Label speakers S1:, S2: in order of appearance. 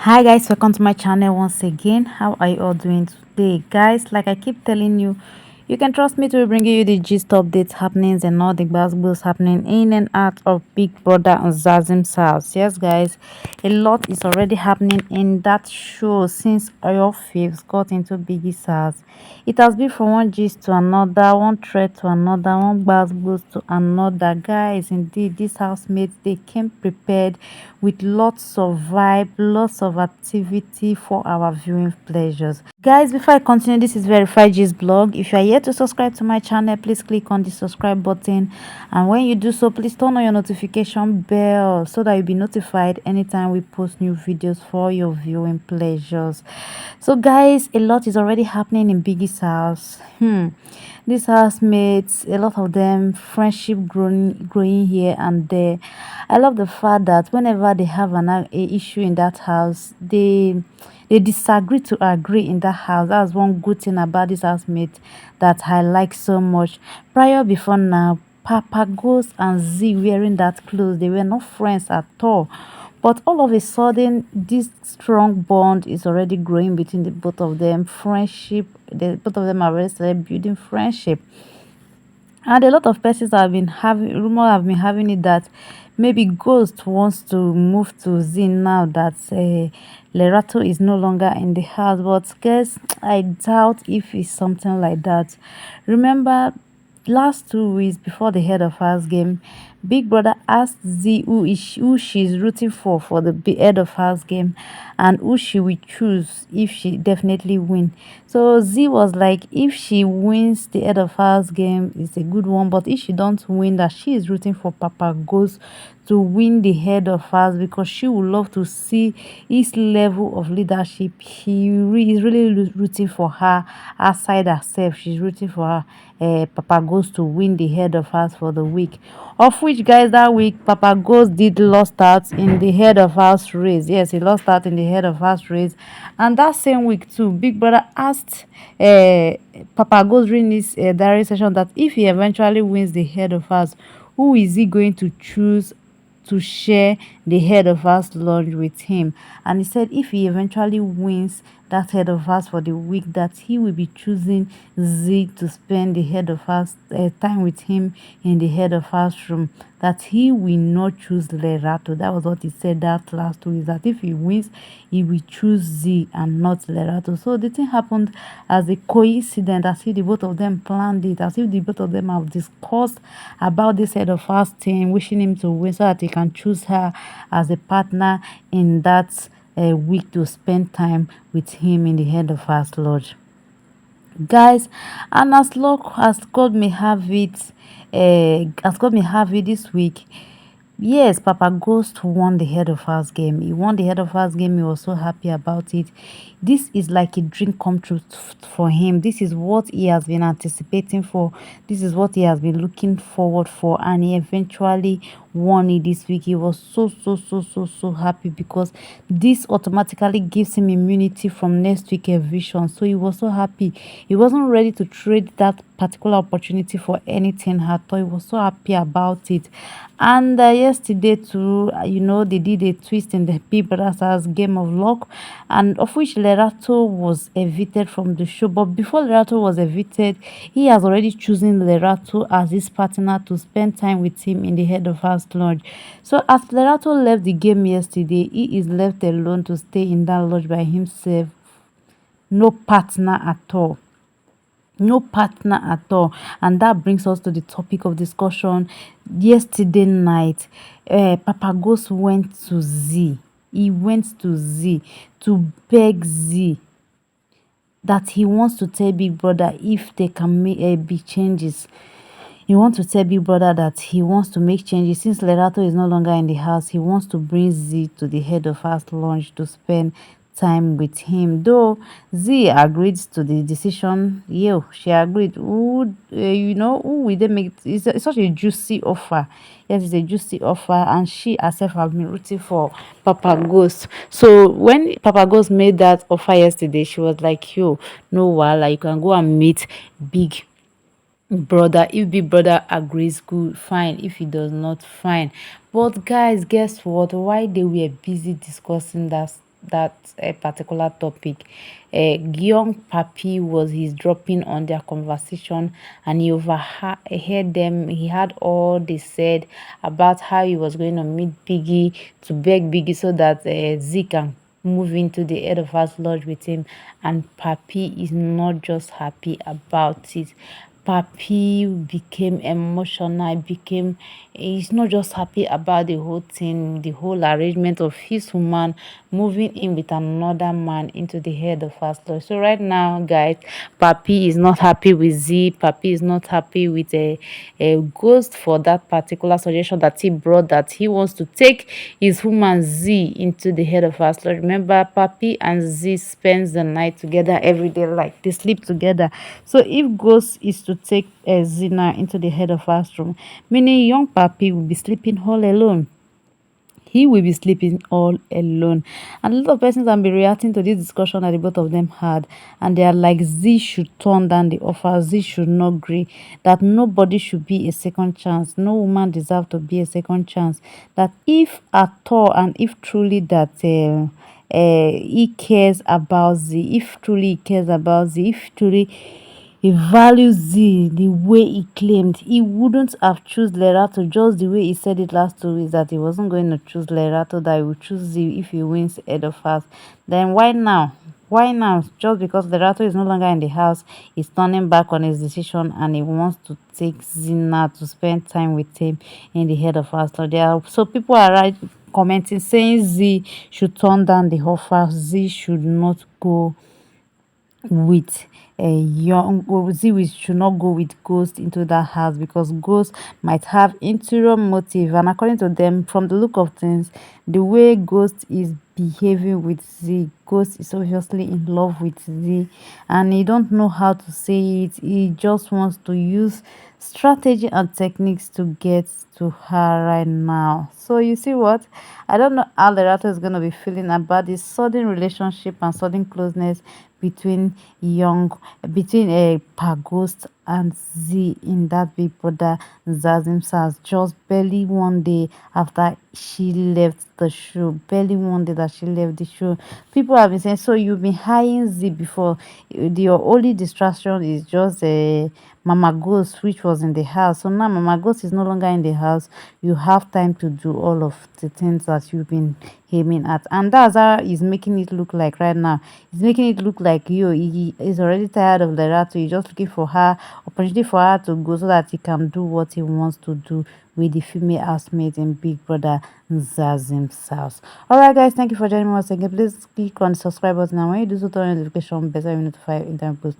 S1: Hi guys, welcome to my channel once again. How are you all doing today, guys? Like I keep telling you, you can trust me to bring you the gist updates, happenings, and all the basketballs happening in and out of Big Brother and Zazim's house. Yes, guys, a lot is already happening in that show since your faves got into Biggie's house. It has been from one gist to another, one thread to another, one basketballs to another. Guys, indeed, these housemates, they came prepared with lots of vibe, lots of activity for our viewing pleasures. Guys, before I continue, this is Verified G's blog. If you are yet to subscribe to my channel, please click on the subscribe button, and when you do so, please turn on your notification bell so that you'll be notified anytime we post new videos for your viewing pleasures. So guys, a lot is already happening in Biggie's house. These housemates, a lot of them, friendship growing here and there. I love the fact that whenever they have a issue in that house, they disagree to agree in that house. That's one good thing about this housemate that I like so much. Before now, Papa Ghost and Z wearing that clothes, they were not friends at all. But all of a sudden, this strong bond is already growing between the both of them. Friendship, both of them are already started building friendship. And a lot of persons have been having rumor have been having it that maybe Ghost wants to move to Z now that Lerato is no longer in the house. But guess I doubt if it's something like that. Remember, last 2 weeks before the head of house game, Big Brother asked Z who she's rooting for the head of house game, and who she will choose if she definitely win. So Z was like, if she wins the head of house game, it's a good one, but if she don't win, that she is rooting for Papa Ghost to win the head of house, because she would love to see his level of leadership. Is really rooting for her outside herself. She's rooting for her Papa Ghost to win the head of house for the week. Of which, guys, that week Papa Ghost did lost out in the head of house race. Yes, he lost out in the head of house race. And that same week too, Big Brother asked Papa Ghost during this diary session that if he eventually wins the head of house, who is he going to choose to share the head of house lunch with him? And he said if he eventually wins that head of house for the week, that he will be choosing Z to spend the head of house time with him in the head of house room, that he will not choose Lerato. That was what he said that last week, that if he wins, he will choose Z and not Lerato. So the thing happened as a coincidence, as if the both of them planned it, as if the both of them have discussed about this head of house thing, wishing him to win so that he can choose her as a partner in that week to spend time with him in the head of house lodge, guys. And as luck as God may have it, this week, yes, Papa Ghost won the head of house game. He won the head of house game. He was so happy about it. This is like a dream come true for him. This is what he has been anticipating for. This is what he has been looking forward for. And he eventually won it this week. He was so happy, because this automatically gives him immunity from next week eviction. So he was so happy. He wasn't ready to trade that particular opportunity for anything at all. He was so happy about it. And yesterday too, they did a twist in the Big Brother's house game of luck, and of which Lerato was evicted from the show. But before Lerato was evicted, he has already chosen Lerato as his partner to spend time with him in the head of house lodge. So as Lerato left the game yesterday, he is left alone to stay in that lodge by himself. No partner at all. No partner at all. And that brings us to the topic of discussion. Yesterday night, Papa Ghost went to Z. He went to Z to beg Z that he wants to tell Big Brother if they can make be changes. He wants to tell Big Brother that he wants to make changes. Since Lerato is no longer in the house, he wants to bring Z to the head of house lunch to spend time with him. Though Z agreed to the decision, she agreed. Who will they make? It's such a juicy offer. Yes, it's a juicy offer, and she herself have been rooting for Papa Ghost. So when Papa Ghost made that offer yesterday, she was like, "Yo, no, while you can go and meet Big Brother. If Big Brother agrees, good, fine. If he does not, fine." But guys, guess what? Why they were busy discussing that particular topic. Young Papi was his dropping on their conversation, and he overheard them. He had all they said about how he was going to meet Biggie to beg Biggie so that Z can move into the head of house lodge with him. And Papi is not just happy about it. Papi became emotional, became he's not just happy about the whole thing, the whole arrangement of his woman moving in with another man into the head of our story. So right now, guys, Papi is not happy with Z. Papi is not happy with a ghost for that particular suggestion that he brought, that he wants to take his woman Z into the head of our story. Remember, Papi and Z spends the night together every day, like they sleep together. So if ghost is to take Zina into the head of our room, meaning young Papi will be sleeping all alone. He will be sleeping all alone. And a lot of persons have been reacting to this discussion that the both of them had, and they are like, Z should turn down the offer, Z should not agree, that nobody should be a second chance, no woman deserves to be a second chance, that if at all and if truly that he cares about Z, if truly he cares about Z, if truly he values Z the way he claimed, he wouldn't have choose Lerato just the way he said it last 2 weeks, that he wasn't going to choose Lerato, that he would choose Z if he wins head of house. Then why now? Why now? Just because Lerato is no longer in the house, he's turning back on his decision and he wants to take Zina to spend time with him in the head of house. So people are right commenting saying Z should turn down the offer, Z should not go with a young see we should not go with ghost into that house, because ghost might have interior motive, and according to them, from the look of things, the way ghost is behaving with Z, ghost is obviously in love with Z, and he don't know how to say it. He just wants to use strategy and techniques to get to her right now. So you see what, I don't know how Lerato is going to be feeling about this sudden relationship and sudden closeness between between a Paghost and Z in that Big Brother Zazim's house, just barely one day after she left the show. Barely one day that she left the show. People have been saying, so you've been hiring Z before. Your only distraction is just a Mama Ghost, which was in the house. So now Mama Ghost is no longer in the house. You have time to do all of the things that you've been aiming at. And that's how he's making it look like right now. He's making it look like he is already tired of Lerato. He's just looking for her, opportunity for her to go so that he can do what he wants to do with the female housemates in Big Brother Zazim's house. Alright guys, thank you for joining me once again. Please click on the subscribe button, and when you do so, turn on the notification bell so you're notified in time post.